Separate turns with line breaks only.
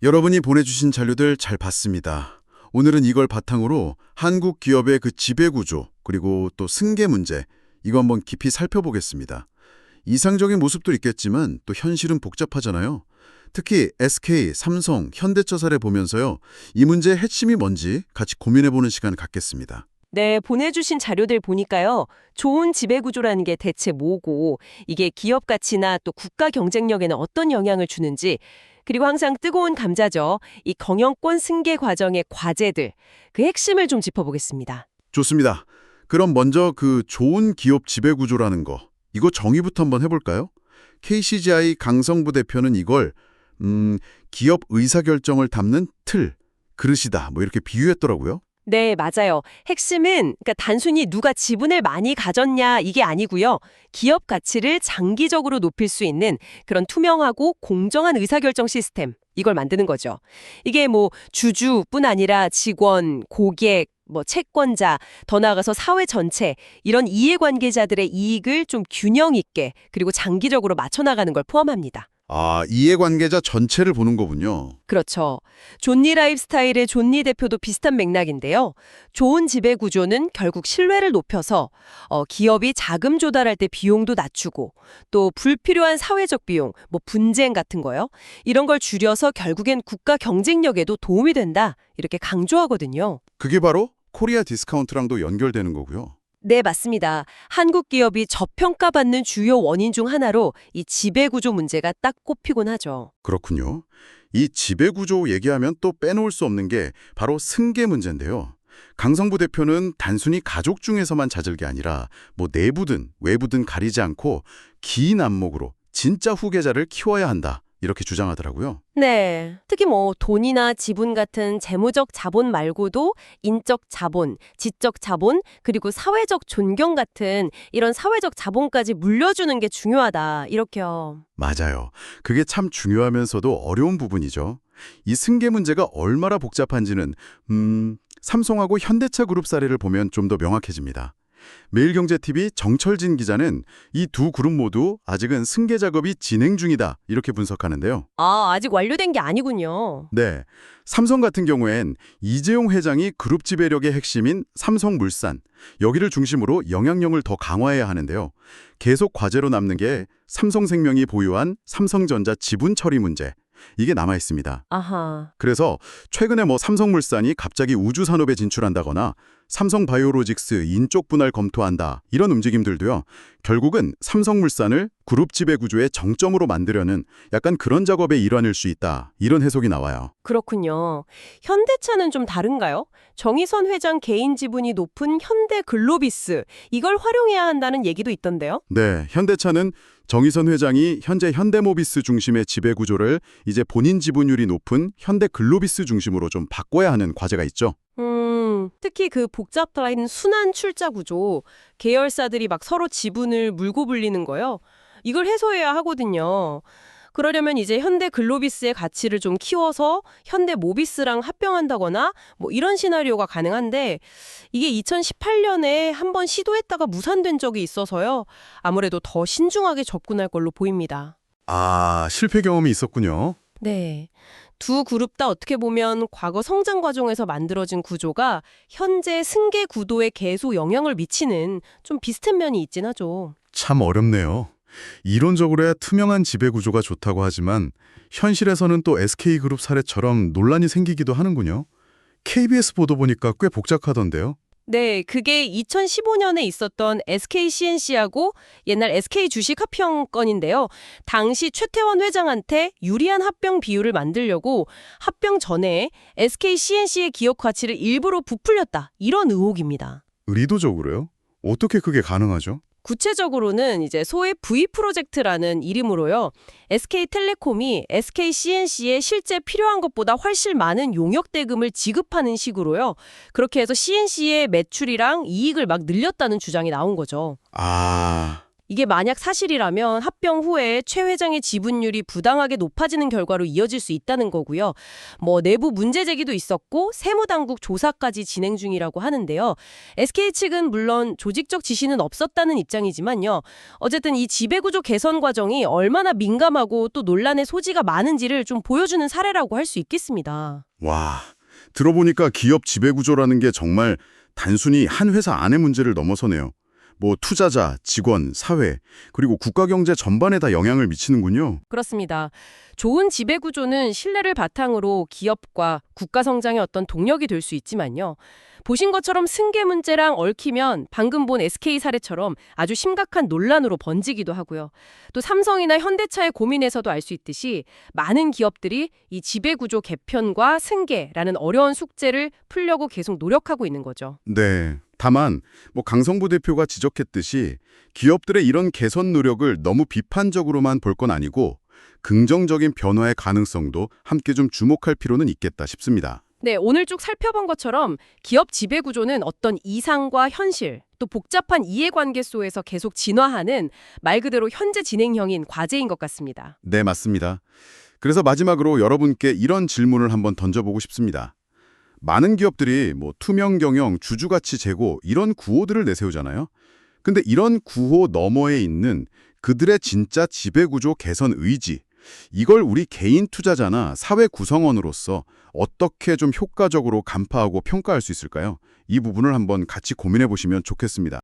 여러분이 보내주신 자료들 잘 봤습니다. 오늘은 이걸 바탕으로 한국 기업의 그 지배구조, 그리고 또 승계 문제, 이거 한번 깊이 살펴보겠습니다. 이상적인 모습도 있겠지만 또 현실은 복잡하잖아요. 특히 SK, 삼성, 현대차 사례 보면서요. 이 문제의 핵심이 뭔지 같이 고민해보는 시간 갖겠습니다.
네, 보내주신 자료들 보니까요. 좋은 지배구조라는 게 대체 뭐고, 이게 기업 가치나 또 국가 경쟁력에는 어떤 영향을 주는지, 그리고 항상 뜨거운 감자죠. 이 경영권 승계 과정의 과제들, 그 핵심을 좀 짚어보겠습니다.
좋습니다. 그럼 먼저 그 좋은 기업 지배구조라는 거, 이거 정의부터 한번 해볼까요? KCGI 강성부 대표는 이걸 기업 의사결정을 담는 틀, 그릇이다, 뭐 이렇게 비유했더라고요.
네, 맞아요. 핵심은 그러니까 단순히 누가 지분을 많이 가졌냐 이게 아니고요. 기업 가치를 장기적으로 높일 수 있는 그런 투명하고 공정한 의사결정 시스템, 이걸 만드는 거죠. 이게 뭐 주주뿐 아니라 직원, 고객, 뭐 채권자, 더 나아가서 사회 전체 이런 이해관계자들의 이익을 좀 균형 있게 그리고 장기적으로 맞춰 나가는 걸 포함합니다.
아, 이해관계자 전체를 보는 거군요.
그렇죠. 존니 라이프스타일의 존니 대표도 비슷한 맥락인데요. 좋은 지배 구조는 결국 신뢰를 높여서 기업이 자금 조달할 때 비용도 낮추고 또 불필요한 사회적 비용, 뭐 분쟁 같은 거요. 이런 걸 줄여서 결국엔 국가 경쟁력에도 도움이 된다. 이렇게 강조하거든요.
그게 바로 코리아 디스카운트랑도 연결되는 거고요.
네, 맞습니다. 한국 기업이 저평가받는 주요 원인 중 하나로 이 지배구조 문제가 딱 꼽히곤 하죠.
그렇군요. 이 지배구조 얘기하면 또 빼놓을 수 없는 게 바로 승계 문제인데요. 강성부 대표는 단순히 가족 중에서만 찾을 게 아니라 뭐 내부든 외부든 가리지 않고 긴 안목으로 진짜 후계자를 키워야 한다. 이렇게 주장하더라고요.
네. 특히 뭐 돈이나 지분 같은 재무적 자본 말고도 인적 자본, 지적 자본, 그리고 사회적 존경 같은 이런 사회적 자본까지 물려주는 게 중요하다. 이렇게요.
맞아요. 그게 참 중요하면서도 어려운 부분이죠. 이 승계 문제가 얼마나 복잡한지는 삼성하고 현대차 그룹 사례를 보면 좀 더 명확해집니다. 매일경제TV 정철진 기자는 이 두 그룹 모두 아직은 승계 작업이 진행 중이다 이렇게 분석하는데요.
아, 아직 완료된 게 아니군요.
네, 삼성 같은 경우엔 이재용 회장이 그룹 지배력의 핵심인 삼성물산, 여기를 중심으로 영향력을 더 강화해야 하는데요. 계속 과제로 남는 게 삼성생명이 보유한 삼성전자 지분 처리 문제, 이게 남아 있습니다.
아하.
그래서 최근에 뭐 삼성물산이 갑자기 우주산업에 진출한다거나 삼성바이오로직스 인적 분할 검토한다 이런 움직임들도요. 결국은 삼성물산을 그룹 지배 구조의 정점으로 만들려는 약간 그런 작업의 일환일 수 있다. 이런 해석이 나와요.
그렇군요. 현대차는 좀 다른가요? 정의선 회장 개인 지분이 높은 현대글로비스, 이걸 활용해야 한다는 얘기도 있던데요.
네, 현대차는 정의선 회장이 현재 현대모비스 중심의 지배 구조를 이제 본인 지분율이 높은 현대글로비스 중심으로 좀 바꿔야 하는 과제가 있죠.
특히 그 복잡한 순환 출자 구조, 계열사들이 막 서로 지분을 물고 불리는 거요. 이걸 해소해야 하거든요. 그러려면 이제 현대글로비스의 가치를 좀 키워서 현대모비스랑 합병한다거나 뭐 이런 시나리오가 가능한데 이게 2018년에 한번 시도했다가 무산된 적이 있어서요. 아무래도 더 신중하게 접근할 걸로 보입니다.
아, 실패 경험이 있었군요.
네. 두 그룹 다 어떻게 보면 과거 성장 과정에서 만들어진 구조가 현재 승계 구도에 계속 영향을 미치는 좀 비슷한 면이 있긴 하죠.
참 어렵네요. 이론적으로야 투명한 지배 구조가 좋다고 하지만 현실에서는 또 SK그룹 사례처럼 논란이 생기기도 하는군요. KBS 보도 보니까 꽤 복잡하던데요.
네, 그게 2015년에 있었던 SK CNC하고 옛날 SK 주식 합병 건인데요. 당시 최태원 회장한테 유리한 합병 비율을 만들려고 합병 전에 SK CNC의 기업 가치를 일부러 부풀렸다. 이런 의혹입니다.
의도적으로요? 어떻게 그게 가능하죠?
구체적으로는 이제 소위 V 프로젝트라는 이름으로요. SK텔레콤이 SK CNC에 실제 필요한 것보다 훨씬 많은 용역 대금을 지급하는 식으로요. 그렇게 해서 CNC의 매출이랑 이익을 막 늘렸다는 주장이 나온 거죠.
아,
이게 만약 사실이라면 합병 후에 최 회장의 지분율이 부당하게 높아지는 결과로 이어질 수 있다는 거고요. 내부 문제 제기도 있었고 세무당국 조사까지 진행 중이라고 하는데요. SK 측은 물론 조직적 지시는 없었다는 입장이지만요. 어쨌든 이 지배구조 개선 과정이 얼마나 민감하고 또 논란의 소지가 많은지를 좀 보여주는 사례라고 할 수 있겠습니다.
와, 들어보니까 기업 지배구조라는 게 정말 단순히 한 회사 안의 문제를 넘어서네요. 투자자, 직원, 사회, 그리고 국가 경제 전반에 다 영향을 미치는군요.
그렇습니다. 좋은 지배구조는 신뢰를 바탕으로 기업과 국가 성장의 어떤 동력이 될 수 있지만요. 보신 것처럼 승계 문제랑 얽히면 방금 본 SK 사례처럼 아주 심각한 논란으로 번지기도 하고요. 또 삼성이나 현대차의 고민에서도 알 수 있듯이 많은 기업들이 이 지배구조 개편과 승계라는 어려운 숙제를 풀려고 계속 노력하고 있는 거죠.
네. 다만 강성부 대표가 지적했듯이 기업들의 이런 개선 노력을 너무 비판적으로만 볼 건 아니고 긍정적인 변화의 가능성도 함께 좀 주목할 필요는 있겠다 싶습니다.
네, 오늘 쭉 살펴본 것처럼 기업 지배구조는 어떤 이상과 현실, 또 복잡한 이해관계 속에서 계속 진화하는 말 그대로 현재 진행형인 과제인 것 같습니다.
네, 맞습니다. 그래서 마지막으로 여러분께 이런 질문을 한번 던져보고 싶습니다. 많은 기업들이 투명 경영, 주주가치 제고 이런 구호들을 내세우잖아요. 근데 이런 구호 너머에 있는 그들의 진짜 지배구조 개선 의지, 이걸 우리 개인 투자자나 사회 구성원으로서 어떻게 좀 효과적으로 간파하고 평가할 수 있을까요? 이 부분을 한번 같이 고민해 보시면 좋겠습니다.